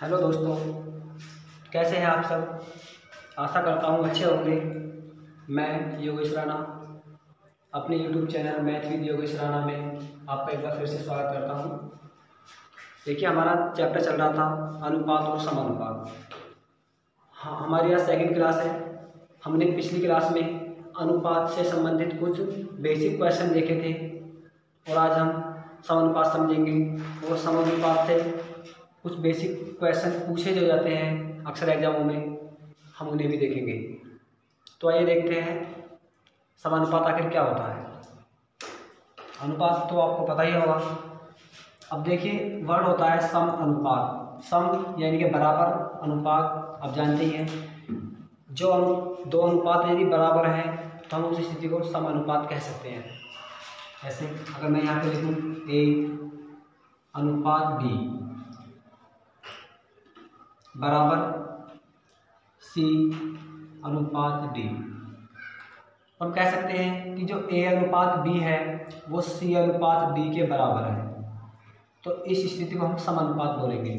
Hello दोस्तों, कैसे हैं आप सब। आशा करता हूँ अच्छे होंगे। मैं योगेश राणा अपने YouTube channel math with Yogesh Rana में आपका एक बार फिर से स्वागत करता हूँ। देखिए, हमारा चैप्टर चल रहा था अनुपात और समानुपात। हाँ, हमारी आज सेकंड क्लास है। हमने पिछली क्लास में अनुपात से संबंधित कुछ बेसिक क्वेश्चन देखे थे और आज हम समानुपात समझेंगे और समानुपात से कुछ बेसिक क्वेश्चन पूछे जो जाते हैं अक्सर एग्जामों में, हम उन्हें भी देखेंगे। तो आइए देखते हैं समानुपात आखिर क्या होता है। अनुपात तो आपको पता ही होगा। अब देखिए, वर्ड होता है सम अनुपात। सम यानी कि बराबर, अनुपात आप जानते ही हैं। जो दो अनुपात यदि बराबर हैं तो हम उस स्थिति को सम अनुपात कह सकते हैं। ऐसे अगर मैं यहाँ पे लिखूँ ए अनुपात बी बराबर सी अनुपात डी, हम कह सकते हैं कि जो ए अनुपात बी है वो सी अनुपात डी के बराबर है। तो इस स्थिति को हम समानुपात बोलेंगे।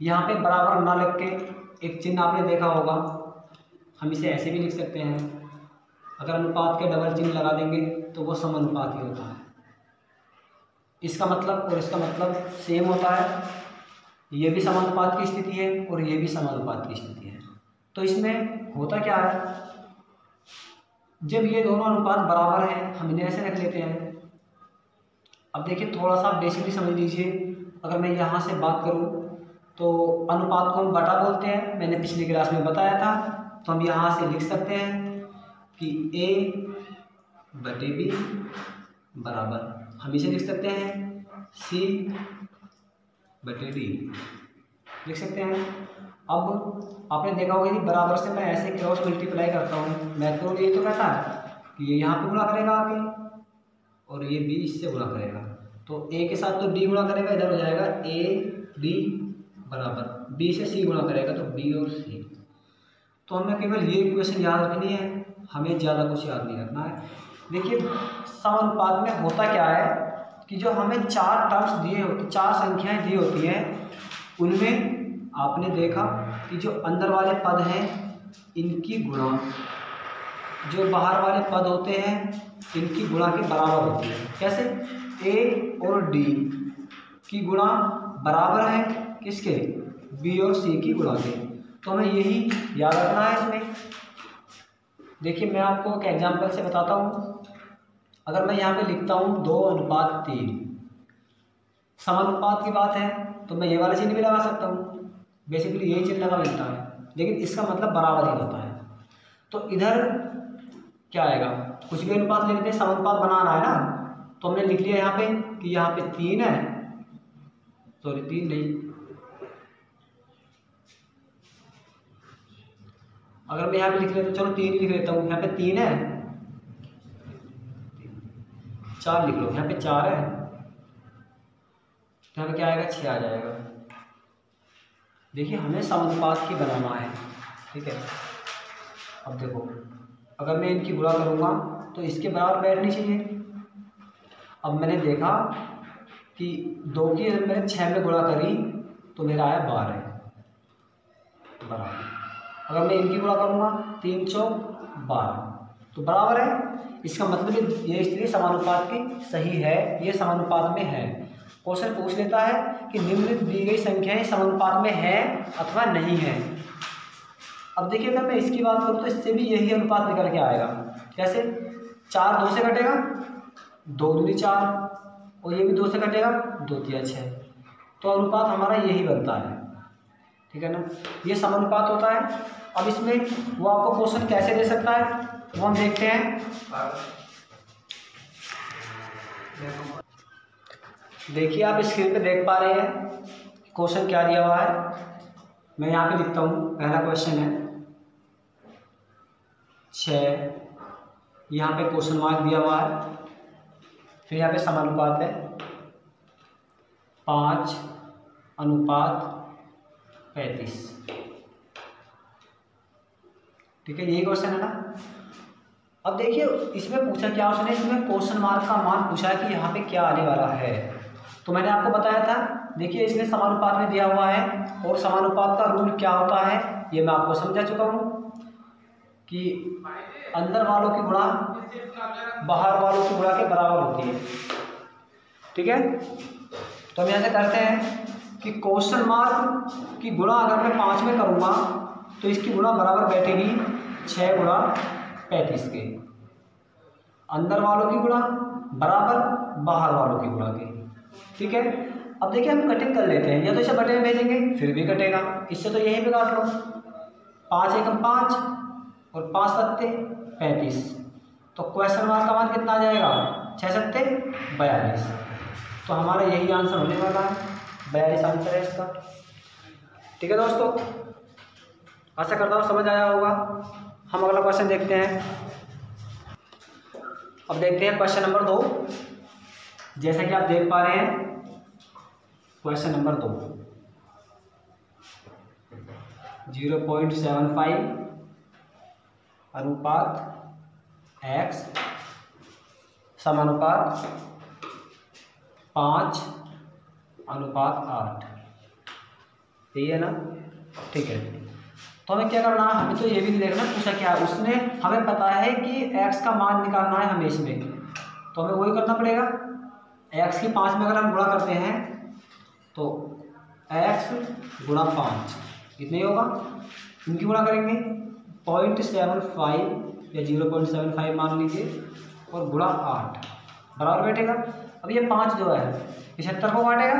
यहाँ पे बराबर ना लिख के एक चिन्ह आपने देखा होगा, हम इसे ऐसे भी लिख सकते हैं। अगर अनुपात के डबल चिन्ह लगा देंगे तो वो समानुपात ही होता है। इसका मतलब और इसका मतलब सेम होता है। ये भी समानुपात की स्थिति है और ये भी समानुपात की स्थिति है। तो इसमें होता क्या है, जब ये दोनों अनुपात बराबर हैं हम इन्हें ऐसे रख लेते हैं। अब देखिए, थोड़ा सा बेसिकली समझ लीजिए। अगर मैं यहाँ से बात करूँ तो अनुपात को हम बटा बोलते हैं, मैंने पिछली क्लास में बताया था। तो हम यहाँ से लिख सकते हैं कि ए बटे बी बराबर, हम इसे लिख सकते हैं सी बटे डी, लिख सकते हैं। अब आपने देखा होगा कि बराबर से मैं ऐसे क्रॉस मल्टीप्लाई करता हूँ। मैथ रूल ये तो कहता है कि ये यहाँ पे गुणा करेगा आगे और ये बी इससे गुणा करेगा। तो ए के साथ तो डी गुणा करेगा, इधर हो जाएगा ए डी बराबर बी से सी गुणा करेगा तो बी और सी। तो हमें केवल ये इक्वेशन याद रखनी है, हमें ज़्यादा कुछ याद नहीं रखना है। देखिए, समानुपात में होता क्या है कि जो हमें चार टर्म्स दिए होते, चार संख्याएं दी होती हैं, उनमें आपने देखा कि जो अंदर वाले पद हैं इनकी गुणा जो बाहर वाले पद होते हैं इनकी गुणा के बराबर होती है। कैसे? ए और डी की गुणा बराबर है किसके? बी और सी की गुणा के। तो हमें यही याद रखना है इसमें। देखिए, मैं आपको एक एग्जाम्पल से बताता हूँ। अगर मैं यहाँ पे लिखता हूँ 2:3, समानुपात की बात है तो मैं ये वाला चिन्ह भी लगा सकता हूँ। बेसिकली यही चिन्ह लगा मिलता है, लेकिन इसका मतलब बराबर ही होता है। तो इधर क्या आएगा, कुछ भी अनुपात ले लेते हैं, समानुपात बनाना है ना। तो हमने लिख लिया यहाँ पे कि यहाँ पे 3 है, सॉरी 3 नहीं, अगर मैं यहाँ पे लिख लेता हूँ, चलो 3 ही लिख लेता हूँ। यहाँ पे 3 है, 4 लिख लो, यहाँ पे 4 है, तो यहाँ पे क्या आएगा, 6 आ जाएगा। देखिए, हमें समानुपात ही बनाना है, ठीक है। अब देखो, अगर मैं इनकी गुणा करूँगा तो इसके बराबर बैठनी चाहिए। अब मैंने देखा कि 2 की मैंने 6 में गुणा करी तो मेरा आया 12 बराबर। अगर मैं इनकी गुणा करूँगा 3 चौक 12 तो बराबर है। इसका मतलब ये स्थिति समानुपात की सही है, ये समानुपात में है। क्वेश्चन पूछ लेता है कि निम्नलिखित दी गई संख्याएं समानुपात में है अथवा नहीं है। अब देखिए, अगर मैं इसकी बात करूँ तो इससे भी यही अनुपात निकल के आएगा। कैसे? 4 2 से कटेगा, 2 दूनी 4, और ये भी 2 से कटेगा, 2 तिया 6। तो अनुपात हमारा यही बनता है, ठीक है ना। ये समानुपात होता है। अब इसमें वो आपको क्वेश्चन कैसे दे सकता है वो हम देखते हैं। देखिए, आप स्क्रीन पे देख पा रहे हैं क्वेश्चन क्या दिया हुआ है। मैं यहाँ पे लिखता हूँ, पहला क्वेश्चन है 6, यहाँ पे क्वेश्चन मार्क दिया हुआ है, फिर यहाँ पे समानुपात है 5 अनुपात 35, ठीक है, यही क्वेश्चन है ना। अब देखिए, इसमें पूछा क्या उसने, इसमें क्वेश्चन मार्क का मान पूछा है कि यहाँ पे क्या आने वाला है। तो मैंने आपको बताया था, देखिए इसमें समानुपात में दिया हुआ है और समानुपात का रूल क्या होता है ये मैं आपको समझा चुका हूँ कि अंदर वालों की गुणा बाहर वालों की गुणा के बराबर होती है। ठीक है, तो हम यहाँ से करते हैं कि क्वेश्चन मार्क की गुणा अगर मैं 5 में करूँगा तो इसकी गुणा बराबर बैठेगी 6 गुणा 35 के। अंदर वालों की गुणा बराबर बाहर वालों की गुणा के। ठीक है, अब देखिए हम कटिंग कर लेते हैं, या तो इसे बटे में भेजेंगे फिर भी कटेगा, इससे तो यहीं पे काट लो। 5 एकम 5 और 5 सत्ते 35, तो क्वेश्चन मार्क का मान कितना आ जाएगा 6 सत्ते 42। तो हमारा यही आंसर होने वाला है, 42 आंसर है इसका। ठीक है दोस्तों, आशा करता हूँ समझ आया होगा। हम अगला क्वेश्चन देखते हैं। अब देखते हैं क्वेश्चन नंबर 2। जैसा कि आप देख पा रहे हैं क्वेश्चन नंबर 2, 0.75 अनुपात x समानुपात 5 अनुपात 8, यही है ना। ठीक है, तो हमें क्या करना है, हमें तो ये भी नहीं देखना पूछा क्या है उसने, हमें पता है कि x का मान निकालना है हमें इसमें, तो हमें वही करना पड़ेगा। x की 5 में अगर हम गुणा करते हैं तो x गुणा 5 कितने होगा, इनकी गुणा करेंगे 0.75 या 0.75 मान लीजिए और गुणा 8 बराबर बैठेगा। अब ये 5 जो है 75 को काटेगा,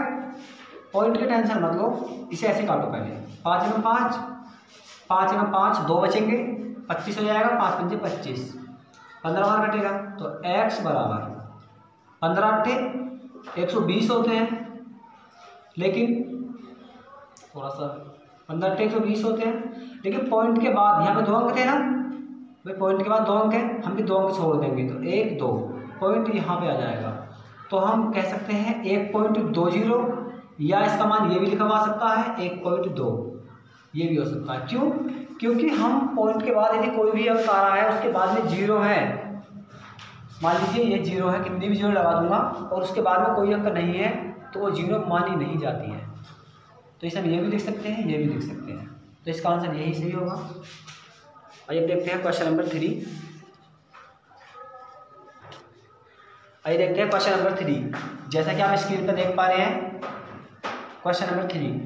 पॉइंट की टेंशन मत लो, इसे ऐसे काटो पहले। 5 एकम 5, 5 एकम 5 2 बचेंगे, 25 हो जाएगा, 5 पंजे 25, 15 बार कटेगा। तो x बराबर 15 अट्ठे 120 होते हैं, लेकिन थोड़ा सा 15 अट्ठे 120 होते हैं, लेकिन पॉइंट के बाद यहाँ पे 2 अंक थे ना भाई, पॉइंट के बाद 2 अंक हैं, हम भी 2 अंक छोड़ देंगे तो 1 2 पॉइंट यहाँ पे आ जाएगा। तो हम कह सकते हैं 1.20, या इसका मान ये भी लिखा जा सकता है 1.2, ये भी हो सकता है। क्यों? क्योंकि हम पॉइंट के बाद यदि कोई भी अंक आ रहा है उसके बाद में 0 है, मान लीजिए ये 0 है, कितनी भी 0 लगा दूंगा और उसके बाद में कोई अंक नहीं है तो वो 0 मानी नहीं जाती है। तो इसे हम ये भी लिख सकते हैं, ये भी लिख सकते हैं, तो इसका आंसर यही सही होगा। आइए देखते हैं क्वेश्चन नंबर 3। आइए देखते हैं क्वेश्चन नंबर 3। जैसा कि आप स्क्रीन पर देख पा रहे हैं क्वेश्चन नंबर 3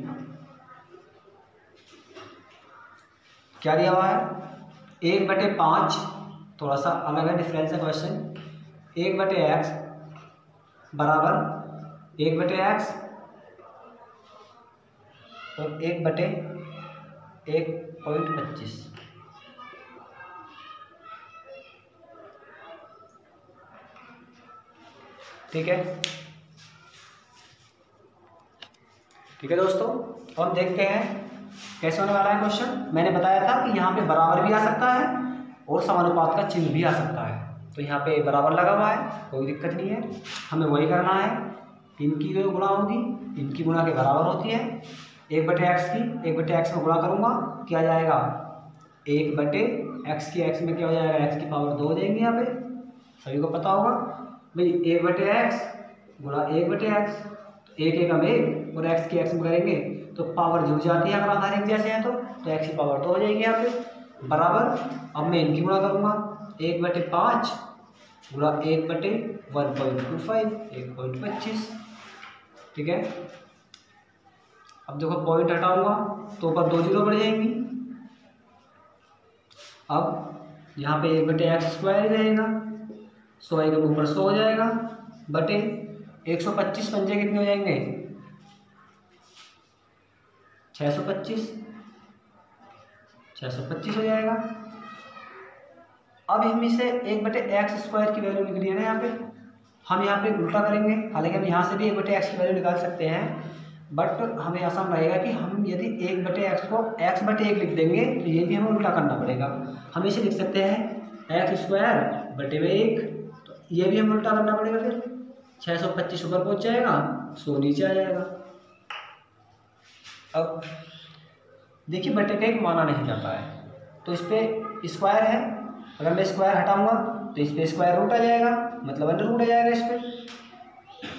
क्या दिया हुआ है, 1/5, थोड़ा सा अलग है, डिफरेंस है क्वेश्चन। 1/x बराबर 1/x और 1/1.25। ठीक है, ठीक है दोस्तों, तो हम देखते हैं कैसे होने वाला है क्वेश्चन। मैंने बताया था कि यहाँ पे बराबर भी आ सकता है और समानुपात का चिन्ह भी आ सकता है, तो यहाँ पे बराबर लगा हुआ है, कोई दिक्कत नहीं है। हमें वही करना है, इनकी जो गुणा होगी इनकी गुणा के बराबर होती है। 1/x की 1/x में गुणा करूँगा क्या आ जाएगा, 1/x की x में क्या हो जाएगा, x की पावर 2 हो जाएंगे। यहाँ पे सभी को पता होगा भाई 1/x गुणा 1/x, तो 1 एकम 1 और x की x में करेंगे तो पावर जुड़ जाती है, अगर आधार एक जैसे हैं तो x की पावर 2 हो जाएगी यहाँ पे बराबर। अब मैं इनकी गुणा करूँगा 1/5 गुणा 1/1.25 1.25। ठीक है, अब देखो पॉइंट हटाऊंगा तो ऊपर 2 जीरो बढ़ जाएंगी। अब यहाँ पे 1/x² ही रहेगा, 100 के ऊपर 100 हो जाएगा बटे 125 पंजे कितने हो जाएंगे 625 हो जाएगा। अब हम इसे 1/x² की वैल्यू निकली है ना, यहाँ पे हम यहाँ पे उल्टा करेंगे। हालांकि हम यहाँ से भी 1/x की वैल्यू निकाल सकते हैं, बट हमें आसान रहेगा कि हम यदि 1/x को x/1 लिख देंगे तो ये भी हमें उल्टा करना पड़ेगा। हम इसे लिख सकते हैं x²/1, तो ये भी हमें उल्टा करना पड़ेगा। फिर 625 ऊपर पहुँच जाएगा, 100 नीचे आ जाएगा। अब देखिए बटे का एक माना नहीं जाता है, तो इस पर स्क्वायर है, अगर मैं स्क्वायर हटाऊंगा तो इस पर स्क्वायर रूट आ जाएगा, मतलब अंडर रूट आ जाएगा इस पर।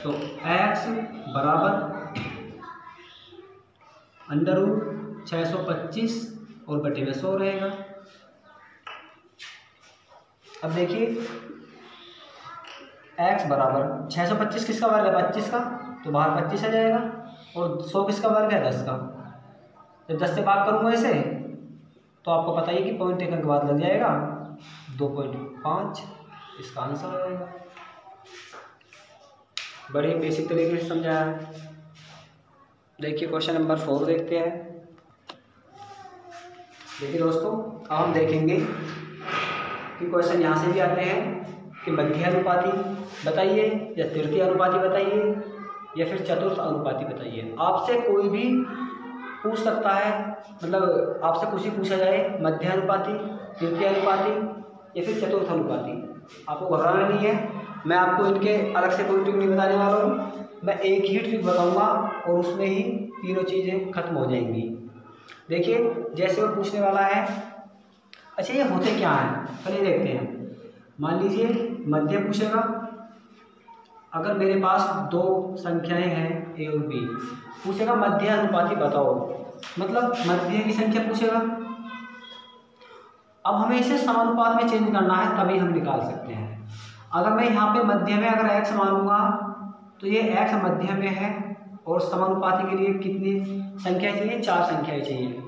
तो x बराबर √625 और बटे में 100 रहेगा। अब देखिए x बराबर 625 किसका वर्ग है 25 का, तो बाहर 25 आ जाएगा, और 100 किसका वर्ग है 10 का। जब 10 से भाग करूँगा इसे तो आपको पता ही कि पॉइंट एक अंक बाद लग जाएगा, 2.5 इसका आंसर आ जाएगा। बड़े बेसिक तरीके से समझाया है। देखिए क्वेश्चन नंबर 4 देखते हैं। देखिए दोस्तों, अब हम देखेंगे कि क्वेश्चन यहाँ से भी आते हैं कि मध्य अनुपाती बताइए, या तृतीय अनुपाती बताइए, या फिर चतुर्थ अनुपाती बताइए। आपसे कोई भी पूछ सकता है, मतलब आपसे कुछ ही पूछा जाए, मध्य अनुपाती, तृतीय अनुपाती या फिर चतुर्थ अनुपाती, आपको घबराना नहीं है। मैं आपको इनके अलग से कोई ट्रिक नहीं बताने वाला हूँ, मैं एक ही ट्रिक बताऊँगा और उसमें ही तीनों चीज़ें खत्म हो जाएंगी। देखिए जैसे वो पूछने वाला है, अच्छा ये होते क्या हैं पहले देखते हैं। मान लीजिए मध्य पूछेगा, अगर मेरे पास दो संख्याएं हैं ए और बी, पूछेगा मध्य अनुपाती बताओ, मतलब मध्य की संख्या पूछेगा। अब हमें इसे समानुपात में चेंज करना है, तभी हम निकाल सकते हैं। अगर मैं यहाँ पे मध्य में अगर x मानूंगा तो ये x मध्य में है, और समानुपाती के लिए कितनी संख्याएं चाहिए, 4 संख्याएं चाहिए,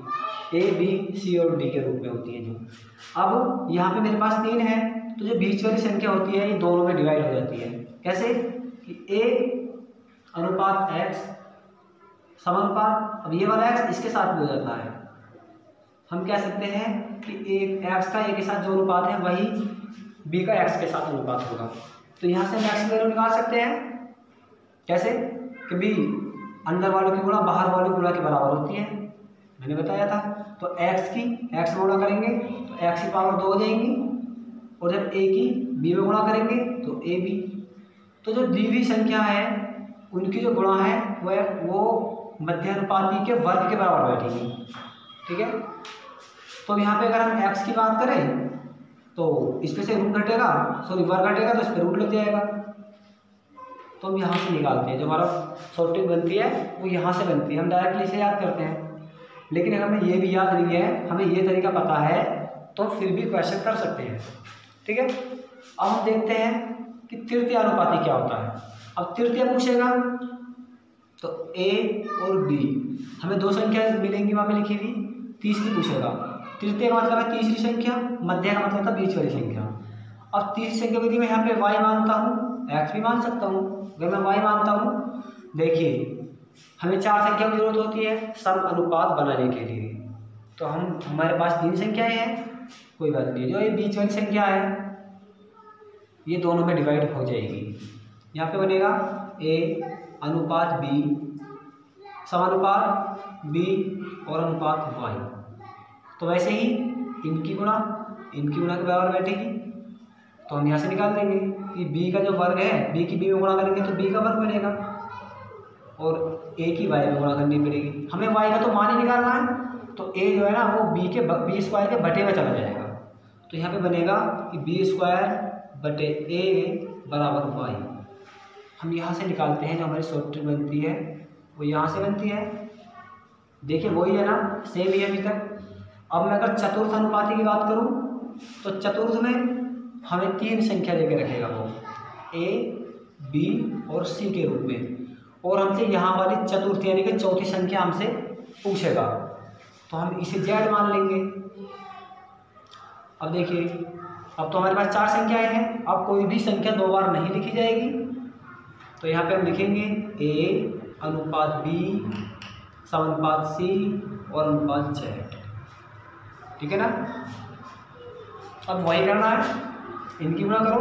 ए बी सी और डी के रूप में होती है जो। अब यहाँ पे मेरे पास 3 है, तो जो बीच वाली संख्या होती है ये दोनों में डिवाइड हो जाती है। कैसे कि a अनुपात x समानुपात, अब ये वाला x इसके साथ भी हो जाता है। हम कह सकते हैं कि एक x का a के साथ जो अनुपात है वही b का x के साथ अनुपात होगा। तो यहाँ से हम x की वैल्यू निकाल सकते हैं। कैसे कि b अंदर वालों की गुणा बाहर वालों की गुणा के बराबर होती है, मैंने बताया था। तो x की x में गुणा करेंगे तो x की पावर 2 हो जाएंगी, और जब a की b में गुणा करेंगे तो ab। तो जो दी हुई संख्या है उनकी जो गुणा है वो मध्य अनुपाती के वर्ग के बराबर बैठेगी। ठीक है, तो यहाँ पे अगर हम x की बात करें तो इसमें से रूट घटेगा, सॉरी वर्ग घटेगा तो इस पर रूट लग जाएगा। तो हम यहाँ से निकालते हैं, जो हमारा शॉर्ट ट्रिक बनती है वो यहाँ से बनती है, हम डायरेक्टली इसे याद करते हैं। लेकिन अगर हमें ये भी याद नहीं है, हमें ये तरीका पता है, तो फिर भी क्वेश्चन कर सकते हैं। ठीक है, अब हम देखते हैं कि तृतीय अनुपाती क्या होता है। अब तृतीय पूछेगा तो a और b, हमें 2 संख्या मिलेंगी वहाँ पे लिखी हुई, तीसरी पूछेगा। तृतीय का मतलब है तीसरी संख्या, मध्य का मतलब था बीच वाली संख्या। अब तीसरी संख्या को यदि मैं यहाँ पे y मानता हूँ, x भी मान सकता हूँ। अगर मैं y मानता हूँ, देखिए हमें 4 संख्या की जरूरत होती है सम अनुपात बनाने के लिए। तो हमारे पास 3 संख्याएं हैं, कोई बात नहीं, जो ये बीच वाली संख्या है ये दोनों में डिवाइड हो जाएगी। यहाँ पे बनेगा a अनुपात b समानुपात b और अनुपात y। तो वैसे ही इनकी गुणा के बराबर बैठेगी, तो हम यहाँ से निकाल देंगे कि b का जो वर्ग है, b की b में गुणा करेंगे तो b का वर्ग बनेगा, और a की y में गुणा करनी पड़ेगी। हमें y का तो मान ही निकालना है, तो a जो है ना वो b स्क्वायर के बटे में चला जाएगा। तो यहाँ पे बनेगा कि b स्क्वायर बटे a बराबर y। हम यहाँ से निकालते हैं, जो हमारी शॉर्ट ट्रिक बनती है वो यहाँ से बनती है। देखिए वही है ना, सेम ही है अभी तक। अब मैं अगर चतुर्थ अनुपाती की बात करूँ तो चतुर्थ में हमें 3 संख्या लेके रखेगा वो, a b और c के रूप में, और हमसे यहाँ वाली चतुर्थ यानी कि चौथी संख्या हमसे पूछेगा, तो हम इसे z मान लेंगे। अब देखिए, अब तो हमारे पास 4 संख्याएं हैं, अब कोई भी संख्या 2 बार नहीं लिखी जाएगी। तो यहाँ पे हम लिखेंगे a अनुपात b समानुपात c और अनुपात z। ठीक है ना, अब वही करना है, इनकी गुणा करो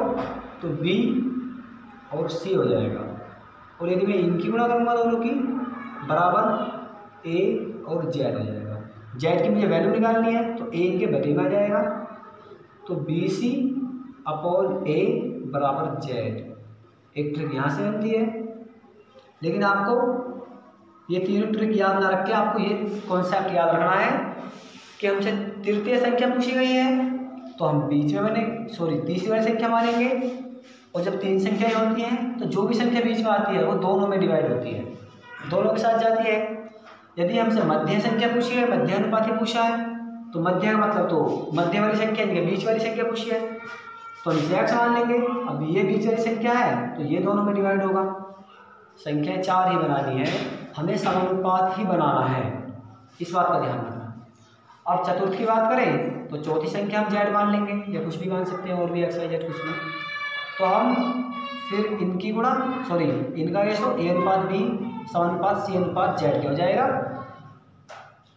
तो b और c हो जाएगा, और यदि मैं इनकी गुणा करूँगा दोनों की बराबर a और z हो जाएगा। z की मुझे वैल्यू निकालनी है, तो a इनके बटे में आ जाएगा, तो BC अपॉन a बराबर z। एक ट्रिक यहाँ से बनती है, लेकिन आपको ये तीनों ट्रिक याद ना रख के आपको ये कॉन्सेप्ट याद रखना है कि हमसे तृतीय संख्या पूछी गई है तो हम बीच में तीसरी वाली संख्या मानेंगे, और जब 3 संख्याएं होती हैं तो जो भी संख्या बीच में आती है वो दोनों में डिवाइड होती है, दोनों के साथ जाती है। यदि हमसे मध्य संख्या पूछी है, मध्य अनुपात पूछा है, तो मध्य का मतलब तो मध्य वाली संख्या यानी बीच वाली संख्या पूछी है तो हम इसे x मान लेंगे। अब ये बीच वाली संख्या है तो ये दोनों में डिवाइड होगा। संख्या 4 ही बनानी है, हमें समानुपात ही बनाना है, इस बात का ध्यान रखना। अब चतुर्थ की बात करें तो चौथी संख्या हम z मान लेंगे या कुछ भी मान सकते हैं, और भी x y z कुछ भी। तो हम फिर इनकी गुणा इनका रेशो a अनुपात b समानुपात c अनुपात z के हो जाएगा।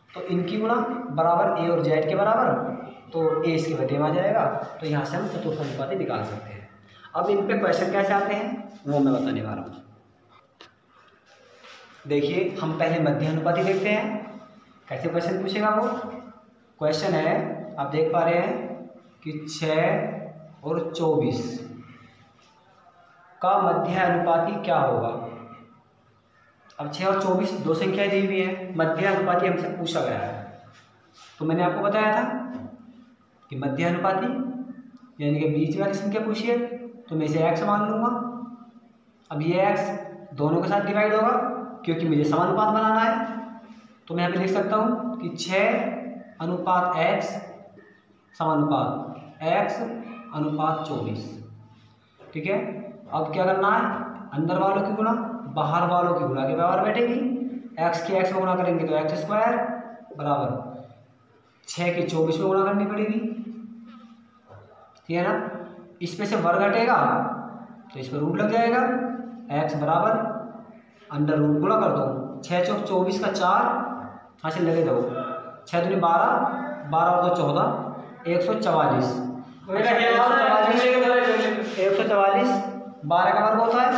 तो इनकी गुणा बराबर a और z के बराबर, तो a इसके बदले में आ जाएगा। तो यहाँ से हम चतुर्थ अनुपाती निकाल सकते हैं। अब इन पे क्वेश्चन कैसे आते हैं वो मैं बताने वाला हूँ। देखिए हम पहले मध्य अनुपाती देखते हैं कैसे क्वेश्चन पूछेगा वो। क्वेश्चन है, आप देख पा रहे हैं कि 6 और 24 का मध्य अनुपाती क्या होगा। अब 6 और 24 दो संख्याएं दी हुई है, मध्य अनुपाती हमसे पूछा गया है। तो मैंने आपको बताया था कि मध्य अनुपाती यानी कि बीच वाली संख्या पूछी है तो मैं इसे x मान लूँगा। अब ये x दोनों के साथ डिवाइड होगा क्योंकि मुझे समानुपात बनाना है। तो मैं यहाँ पे लिख सकता हूँ कि 6 अनुपात x समानुपात x अनुपात 24। ठीक है, अब क्या करना है, अंदर वालों की गुणा बाहर वालों की गुणा के बराबर बैठेगी। x की x में गुणा करेंगे तो x स्क्वायर बराबर 6 की 24 में गुणा करनी पड़ेगी, ठीक है ना। इस पे से वर्ग हटेगा तो इस पर रूट लग जाएगा, x बराबर अंडर रूट गुणा कर दो 6 चौक 24 का 4 हासिल लगे दो 6 दूनी 12 12 और 2 14 144 12 का वर्ग होता है,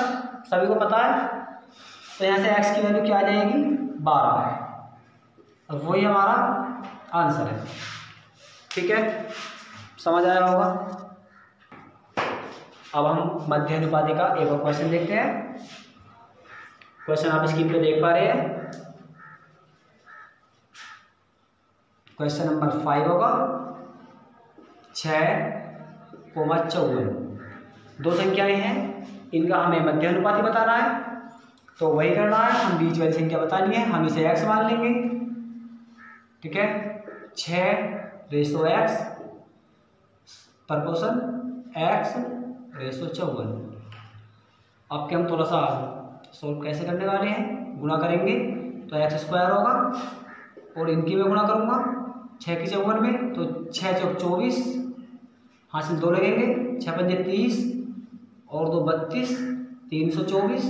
सभी को पता है। तो यहाँ से x की वैल्यू क्या आ जाएगी 12, और वही हमारा आंसर है। ठीक है, समझ आया होगा। अब हम मध्य अनुपाती का एक और क्वेश्चन देखते हैं। क्वेश्चन आप स्क्रीन पे देख पा रहे हैं। क्वेश्चन नंबर 5 होगा 6,54। दो संख्याएं हैं, इनका हमें मध्य अनुपाती बताना है। तो वही करना है, हम बीच वाली संख्या बतानी है, हम इसे x मान लेंगे। ठीक है, 6/x प्रपोर्शन x/54। अब के हम थोड़ा सा सॉल्व कैसे करने वाले हैं, गुणा करेंगे तो x स्क्वायर होगा और इनकी में गुणा करूंगा 6 की 54 में, तो 6 चौक 24 हासिल 2 लगेंगे, 6 पंजे 30 और 2 32 324।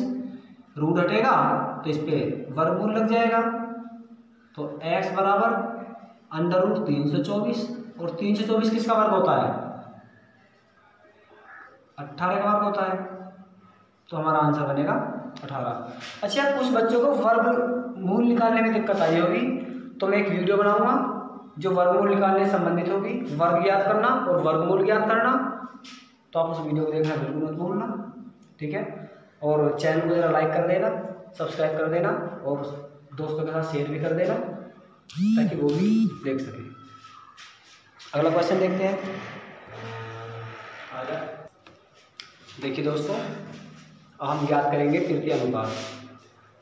रूट हटेगा तो इस पे वर्गमूल लग जाएगा। तो x बराबर अंडर रूट 324, और 324 किसका वर्ग होता है 18 का वर्ग होता है। तो हमारा आंसर बनेगा 18। अच्छा, कुछ बच्चों को वर्गमूल निकालने में दिक्कत आई होगी, तो मैं एक वीडियो बनाऊंगा जो वर्गमूल निकालने से संबंधित होगी, वर्ग ज्ञात करना और वर्गमूल ज्ञात करना। तो आप उस वीडियो को देखना बिल्कुल मत भूलना। ठीक है, और चैनल को जरा लाइक कर देना, सब्सक्राइब कर देना और दोस्तों के साथ शेयर भी कर देना ताकि वो भी देख सकें। अगला क्वेश्चन देखते हैं। देखिए दोस्तों, हम ज्ञात करेंगे तृतीय अनुपात।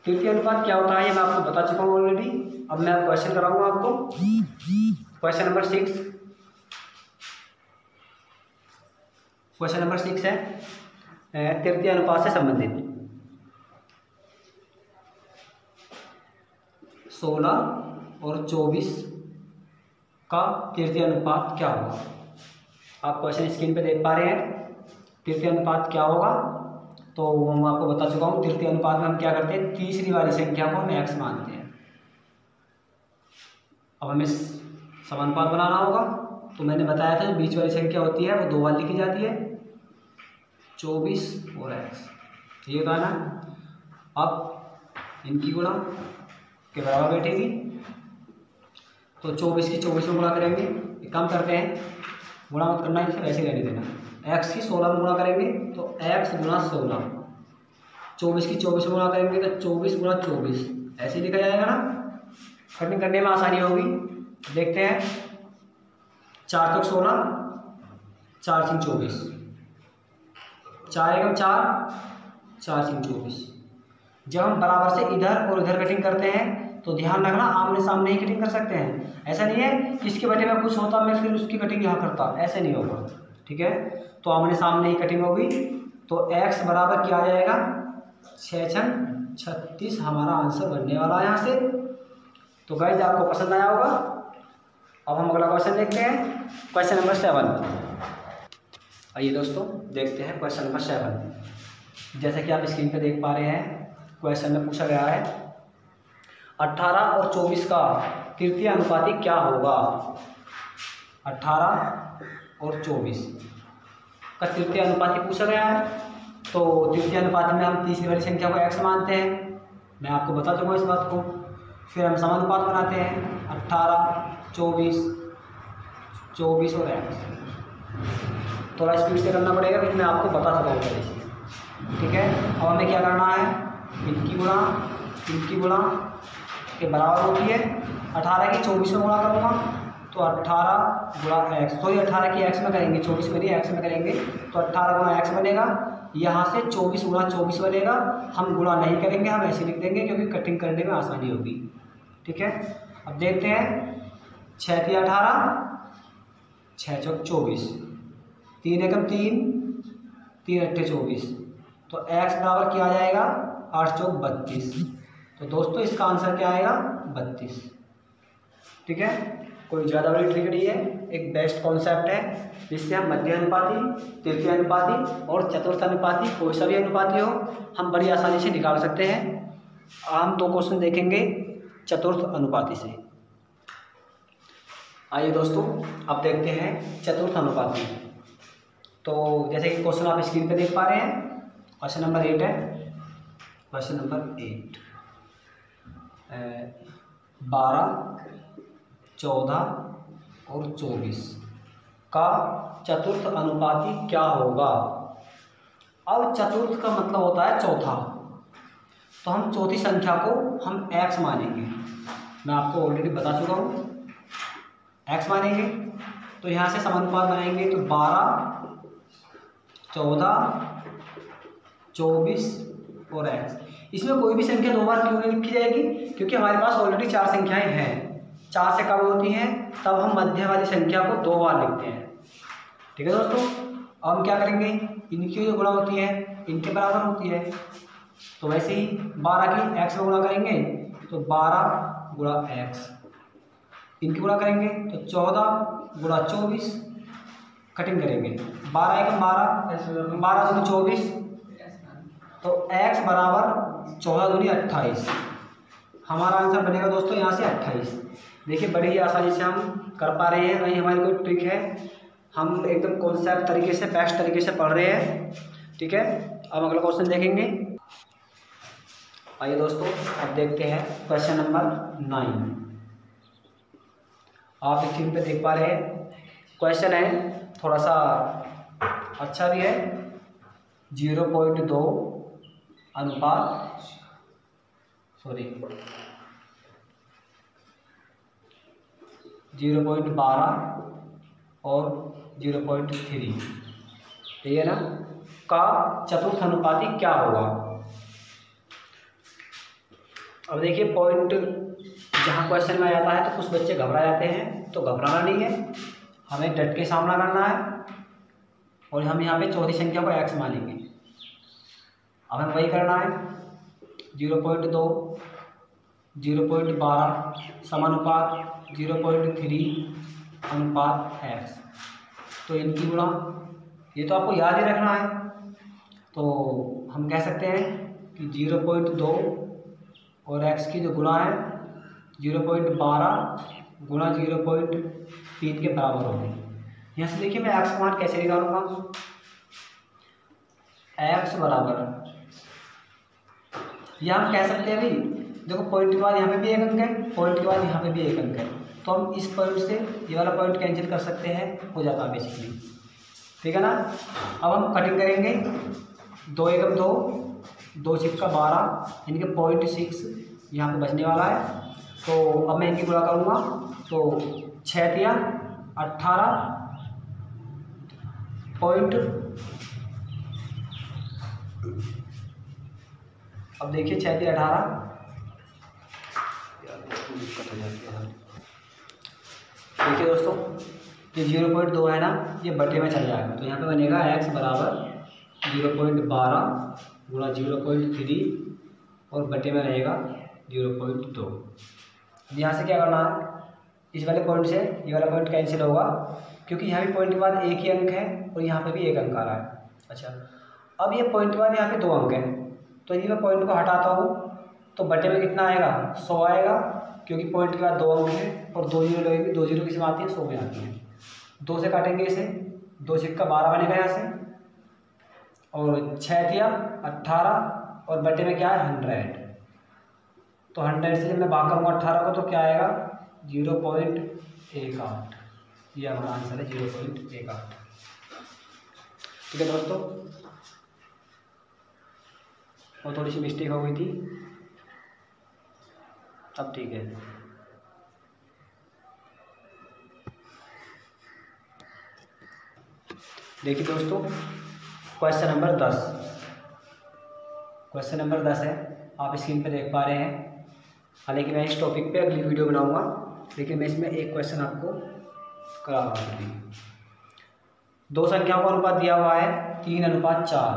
तृतीय अनुपात क्या होता है ये मैं आपको बता चुका हूँ ऑलरेडी। अब मैं क्वेश्चन कराऊंगा आपको। Question number 6। क्वेश्चन नंबर 6 है तृतीय अनुपात से संबंधित। 16 और 24 का तृतीय अनुपात क्या होगा। आप क्वेश्चन स्क्रीन पे देख पा रहे हैं। तृतीय अनुपात क्या होगा तो मैं आपको बता चुका हूँ। तृतीय अनुपात में हम क्या करते हैं, तीसरी वाली संख्या को हम x मानते हैं। अब हमें समानुपात बनाना होगा, तो मैंने बताया था बीच वाली संख्या होती है वो 2 बार लिखी जाती है, 24 और x, ये कहना। अब इनकी गुणा के बराबर बैठेगी, तो 24 की 24 में गुणा करेंगे। एक काम करते हैं, गुणा मत करना, इसे ऐसे रहने देना। x की 16 में गुणा करेंगे तो x गुणा 16, 24 की 24 में गुणा करेंगे तो 24 गुणा 24, ऐसे लिखा जाएगा ना। कटिंग करने में आसानी होगी। देखते हैं, 4 चौक 16, 4 3 24, 4 एकम 4, 4 3 24। जब हम बराबर से इधर और इधर कटिंग करते हैं तो ध्यान रखना आमने सामने ही कटिंग कर सकते हैं। ऐसा नहीं है इसके बटे में कुछ होता मैं फिर उसकी कटिंग यहाँ करता, ऐसे नहीं होगा। ठीक है, तो आमने सामने ही कटिंग होगी। तो x बराबर क्या आ जाएगा 6 6 36 हमारा आंसर बनने वाला है यहाँ से। तो गाइस आपको पसंद आया होगा। अब हम अगला क्वेश्चन देखते हैं, क्वेश्चन नंबर 7। आइए दोस्तों देखते हैं क्वेश्चन नंबर 7। जैसे कि आप स्क्रीन पे देख पा रहे हैं, क्वेश्चन में पूछा गया है 18 और 24 का तृतीय अनुपाती क्या होगा। 18 और 24 का तृतीय अनुपाती पूछा गया है। तो तृतीय अनुपाती में हम तीसरी वाली संख्या को x मानते हैं, मैं आपको बता चुका इस बात को। फिर हम समानुपात बनाते हैं 18 24 24 और x। थोड़ा स्पीड से करना पड़ेगा क्योंकि मैं आपको बता चुका हूँ पहले से। ठीक है, अब हमें क्या करना है, इनकी गुणा के बराबर होती है। 18 की 24 में गुणा करूँगा तो 18 गुणा x, सॉरी 18 की x में करेंगे, 24 में नहीं x में करेंगे तो 18 गुणा x बनेगा। यहाँ से 24 गुणा 24 बनेगा। हम गुणा नहीं करेंगे, हम ऐसे लिख देंगे क्योंकि कटिंग करने में आसानी होगी। ठीक है, अब देखते हैं 6 3 18 6 चौक 24, 3 एकम 3 3 अट्ठे 24। तो x बराबर क्या आ जाएगा 8 चौक 32। तो दोस्तों इसका आंसर क्या आएगा 32। ठीक है, कोई ज़्यादा बड़ी ट्रिक नहीं है, एक बेस्ट कॉन्सेप्ट है जिससे हम मध्य अनुपाती, तृतीय अनुपाती और चतुर्थ अनुपाती कोई सा भी अनुपाती हो हम बड़ी आसानी से निकाल सकते हैं। हम 2 क्वेश्चन देखेंगे चतुर्थ अनुपाती से। आइए दोस्तों अब देखते हैं चतुर्थ अनुपाती। तो जैसे कि क्वेश्चन आप स्क्रीन पे देख पा रहे हैं, क्वेश्चन नंबर 8 है। क्वेश्चन नंबर 8 12 14 और 24 का चतुर्थ अनुपाती क्या होगा। अब चतुर्थ का मतलब होता है चौथा, तो हम चौथी संख्या को हम x मानेंगे। मैं आपको ऑलरेडी बता चुका हूँ, x मानेंगे। तो यहाँ से समानुपात बनाएंगे तो 12 14 24 और x। इसमें कोई भी संख्या 2 बार क्यों नहीं लिखी जाएगी, क्योंकि हमारे पास ऑलरेडी 4 संख्याएं हैं। 4 से कम होती हैं तब हम मध्य वाली संख्या को 2 बार लिखते हैं। ठीक है दोस्तों, अब हम क्या करेंगे, इनकी जो गुणा होती है इनके बराबर होती है। तो वैसे ही 12 की x में गुणा करेंगे तो 12 गुणा x, इनकी गुणा करेंगे तो 14 गुणा 24, कटिंग करेंगे 12 एकम 12 12 दूनी 24। तो x बराबर 14 दूनी 28। हमारा आंसर बनेगा दोस्तों यहाँ से 28। देखिए बड़ी ही आसानी से हम कर पा रहे हैं, नहीं हमारी कोई ट्रिक है, हम एकदम कॉन्सेप्ट तरीके से बेस्ट तरीके से पढ़ रहे हैं। ठीक है, अब अगला क्वेश्चन देखेंगे। आइए दोस्तों अब देखते हैं क्वेश्चन नंबर 9। आप स्क्रीन पे देख पा रहे हैं, क्वेश्चन है थोड़ा सा अच्छा भी है। 0.2 अनुपात 0.12 और 0.3, ठीक है ना, का चतुर्थ अनुपाती क्या होगा। अब देखिए पॉइंट जहाँ क्वेश्चन में आ जाता है तो कुछ बच्चे घबरा जाते हैं, तो घबराना नहीं है, हमें डट के सामना करना है। और हम यहाँ पे चौथी संख्या को x मानेंगे। अब हमें वही करना है 0.2 0.12 समानुपात 0.3 अनुपात x। तो इनकी गुणा, ये तो आपको याद ही रखना है। तो हम कह सकते हैं कि 0.2 और x की जो गुणा है 0.12 गुणा 0.3 के बराबर होगी। यहाँ से देखिए मैं x मान कैसे निकालूंगा, x बराबर, यहाँ हम कह सकते हैं भाई देखो पॉइंट के बाद यहाँ पे भी एक अंक है, पॉइंट के बाद यहाँ पे भी एक अंक है, तो हम इस पॉइंट से ये वाला पॉइंट कैंसिल कर सकते हैं, हो जाता है बेसिकली। ठीक है ना, अब हम कटिंग करेंगे 2 एकम 2 2 छिक्का 12, इनके 0.6 यहाँ पे बचने वाला है। तो अब मैं इनकी गुणा करूँगा तो 6 तिया 18 अब देखिए 6 3 18, दिक्कत हो जाती है। देखिए दोस्तों, ये 0.2 है ना, ये बटे में चल जाएगा, तो यहाँ पे बनेगा x बराबर 0.12 गुणा 0.3 और बटे में रहेगा 0.2। यहाँ से क्या करना है, इस वाले पॉइंट से ये वाला पॉइंट कैंसिल होगा, क्योंकि यहाँ भी पॉइंट के बाद एक ही अंक है और यहाँ पे भी एक अंक आ रहा है। अच्छा, अब ये पॉइंट के बाद यहाँ पे 2 अंक हैं, तो यदि मैं पॉइंट को हटाता हूँ तो बटे में कितना आएगा, 100 आएगा, क्योंकि पॉइंट के बाद 2 अंक हैं और 2 जीरो लगेगी, 2 जीरो किस में आती है, 100 में आती है। 2 से काटेंगे इसे, 2 सिक्का 12 बनेगा यहाँ से, और 6 दिया 18 और बटे में क्या है 100। तो 100 से जब मैं भाग करूँगा 18 को तो क्या आएगा 0.18। ये हमारा आंसर है 0.18। ठीक है दोस्तों, और थोड़ी सी मिस्टेक हो गई थी, अब ठीक है। देखिए दोस्तों, क्वेश्चन नंबर 10, क्वेश्चन नंबर 10 है, आप स्क्रीन पे देख पा रहे हैं। हालांकि मैं इस टॉपिक पे अगली वीडियो बनाऊंगा, लेकिन मैं इसमें एक क्वेश्चन आपको करा रहा हूँ। 2 संख्याओं का अनुपात दिया हुआ है 3:4,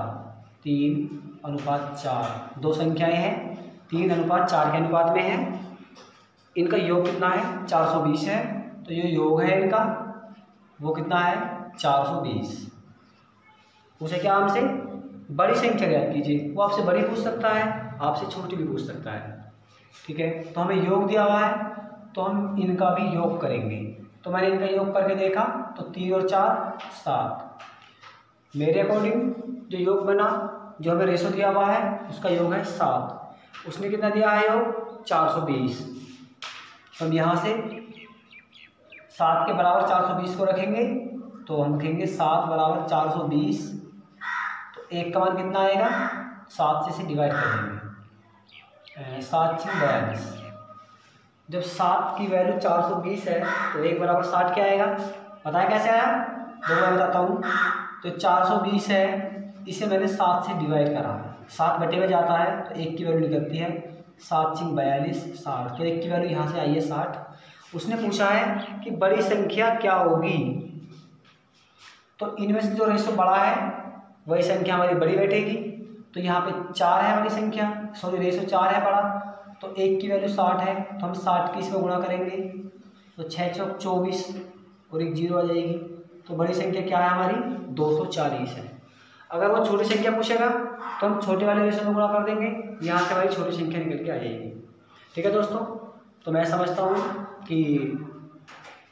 3:4, 2 संख्याएं हैं 3:4 के अनुपात में है। इनका योग कितना है, 420 है, तो ये योग है इनका, वो कितना है 420। उसे क्या हमसे बड़ी संख्या ज्ञात कीजिए, वो आपसे बड़ी पूछ सकता है, आपसे छोटी भी पूछ सकता है। ठीक है, तो हमें योग दिया हुआ है तो हम इनका भी योग करेंगे। तो मैंने इनका योग करके देखा तो 3 और 4 7। मेरे अकॉर्डिंग जो योग बना, जो हमें रेशो दिया हुआ है उसका योग है 7। उसने कितना दिया है योग 420। तो हम यहाँ से 7 के बराबर 420 को रखेंगे, तो हम लिखेंगे 7 बराबर 420। तो 1 का मान कितना आएगा, 7 से इसे डिवाइड कर देंगे, 7 6 42। जब 7 की वैल्यू 420 है तो 1 बराबर 60 क्या आएगा, पता है कैसे आया, जो मैं बताता हूँ। तो 420 है, इसे मैंने 7 से डिवाइड करा, 7 बटे में जाता है तो 1 की वैल्यू निकलती है, 7 6 42 60। तो 1 की वैल्यू यहाँ से आई है 60। उसने पूछा है कि बड़ी संख्या क्या होगी, तो इनमें से जो रेशो बड़ा है वही संख्या हमारी बड़ी बैठेगी। तो यहाँ पे 4 है बड़ी संख्या, सॉरी रेशो 4 है बड़ा, तो 1 की वैल्यू 60 है, तो हम 60 की इसमें गुणा करेंगे, तो 6 चौक 24 और 1 जीरो आ जाएगी। तो बड़ी संख्या क्या है हमारी 240 है। अगर वो छोटी संख्या पूछेगा तो हम छोटे वाले रेशो में गुणा कर देंगे, यहाँ से हमारी छोटी संख्या निकल के आ जाएगी। ठीक है दोस्तों, तो मैं समझता हूँ कि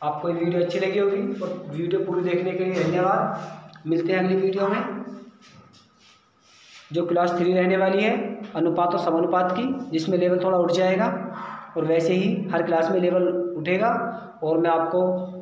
आपको ये वीडियो अच्छी लगी होगी, और वीडियो पूरी देखने के लिए धन्यवाद। मिलते हैं अगली वीडियो में, जो क्लास 3 रहने वाली है अनुपात और समानुपात की, जिसमें लेवल थोड़ा उठ जाएगा, और वैसे ही हर क्लास में लेवल उठेगा। और मैं आपको